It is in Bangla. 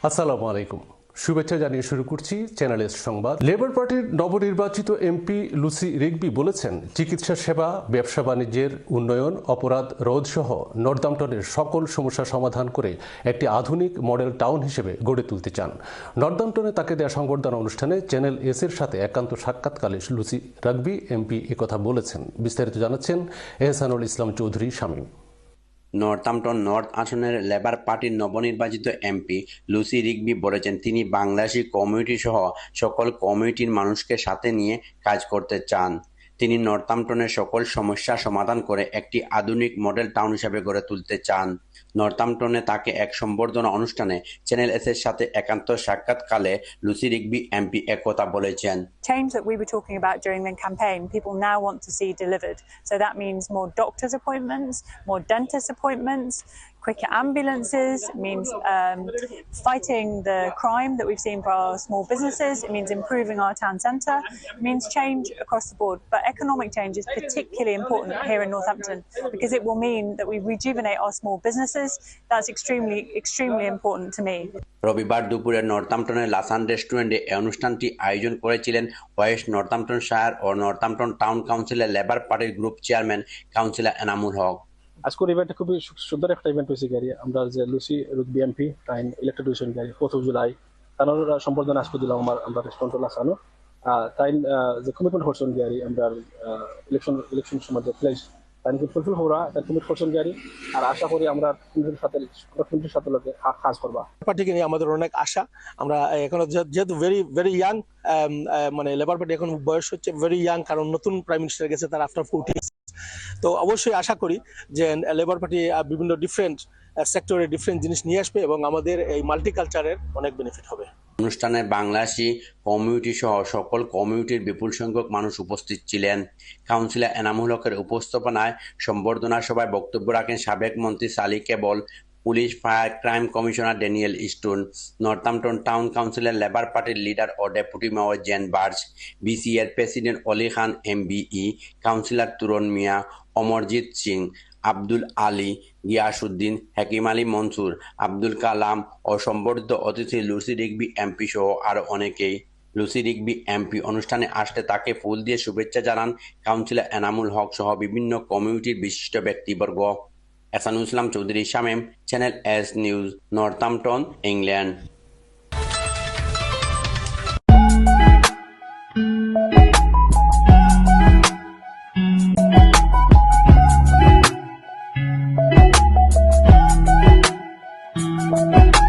আসসালামু আলাইকুম, শুভেচ্ছা জানিয়ে শুরু করছি চ্যানেল এস সংবাদ। লেবার পার্টির নবনির্বাচিত এমপি লুসি রিগবি বলেছেন, চিকিৎসা সেবা, ব্যবসা বাণিজ্যের উন্নয়ন, অপরাধ রোধ সহ নর্দাম্পটনের সকল সমস্যা সমাধান করে একটি আধুনিক মডেল টাউন হিসেবে গড়ে তুলতে চান। নর্দাম্পটনে তাকে দেওয়া সংবর্ধনা অনুষ্ঠানে চ্যানেল এস এর সাথে একান্ত সাক্ষাৎকালে লুসি রিগবি এমপি একথা বলেছেন। বিস্তারিত জানাচ্ছেন এহসানুল ইসলাম চৌধুরী শামীম। নর্থাম্পটন নর্থ আসনের লেবার পার্টির নবনির্বাচিত এমপি লুসি রিগবি বলেছেন, তিনি বাংলাদেশি কমিউনিটি সহ সকল কমিউনিটির মানুষকে সাথে নিয়ে কাজ করতে চান। তিনি নর্থাম্পটনের সকল সমস্যা সমাধান করে একটি আধুনিক মডেল টাউন হিসেবে গড়ে তুলতে চান। নর্থাম্পটনে তাকে এক সম্বর্ধনা অনুষ্ঠানে চ্যানেল এস এর সাথে একান্ত সাক্ষাৎকালে লুসি রিগবি এমপি একথা বলেছেন। Change that we were talking about during the campaign, people now want to see delivered. So that means more doctors' appointments, more dentist appointments, quicker ambulances. It means fighting the crime that we've seen for our small businesses. It means improving our town centre. It means change across the board. But economic change is particularly important here in Northampton because it will mean that we rejuvenate our small businesses. That's extremely important to me. রবিবার দুপুরে নর্থাম্পটনের লাসান রেস্টুরেন্টে এই অনুষ্ঠানটি আয়োজন করেছিলেন ওয়েস্ট নর্থাম্পটনশায়ার ও নর্থাম্পটন টাউন কাউন্সিলের লেবার পার্টির group chairman councillor Enamul Haque. আজকের ইভেন্টটা খুবই সুন্দর একটা ইভেন্ট হয়েছে গাড়ি। আমরা যে Lucy Rigby MP time elected হয়েছেন গাড়ি 4 জুলাই তার সম্বর্ধনা আজকে দিলাম আমরা রেস্টুরেন্ট লাসানো তাই যে কমিটমেন্ট করছেন গাড়ি আমরা ইলেকশন সময় যে প্লেস তাই ফুলফিল হওয়া তার কমিট করছেন গাড়ি। আর আশা করি আমরা কমিটির সাথে লোকে কাজ করবা। পার্টিকে নিয়ে আমাদের অনেক আশা। আমরা এখন যেহেতু ভেরি ইয়াং, মানে লেবার পার্টি এখন বয়স হচ্ছে ভেরি ইয়াং, কারণ নতুন প্রাইম মিনিস্টার গেছে তার আফটার 40। তো অবশ্যই আশা করি যে লেবার পার্টি বিভিন্ন ডিফারেন্ট সেক্টরে ডিফারেন্ট জিনিস নিয়ে আসবে এবং আমাদের এই মাল্টিকালচারের অনেক বেনিফিট হবে। অনুষ্ঠানে বাংলাদেশি কমিউনিটি সহ সকল কমিউনিটির বিপুল সংখ্যক মানুষ উপস্থিত ছিলেন। কাউন্সিলর এনামুল হকের উপস্থাপনায় সম্বর্ধনা সভায় বক্তব্য রাখেন সাবেক মন্ত্রী Sally Keeble, police fire crime commissioner Daniel Stone, Northampton town কাউন্সিলের লেবার পার্টির লিডার ও deputy mayor Jen Burge, BC এর president Oli Khan MBE, councillor Turon Miah, Amarjit Singh, Abdul Ali, Giasuddin, Hakim Ali Mansur, Abdul Kalam ও সম্বর্ধিত অতিথি লুসি রিগবি এমপি সহ আরও অনেকেই। লুসি রিগবি এমপি অনুষ্ঠানে আসতে তাকে ফুল দিয়ে শুভেচ্ছা জানান কাউন্সিলর এনামুল হক সহ বিভিন্ন কমিউনিটির বিশিষ্ট ব্যক্তিবর্গ। Ehsanul Islam Chowdhury Shamim, channel S news, Northampton, England. Thank you.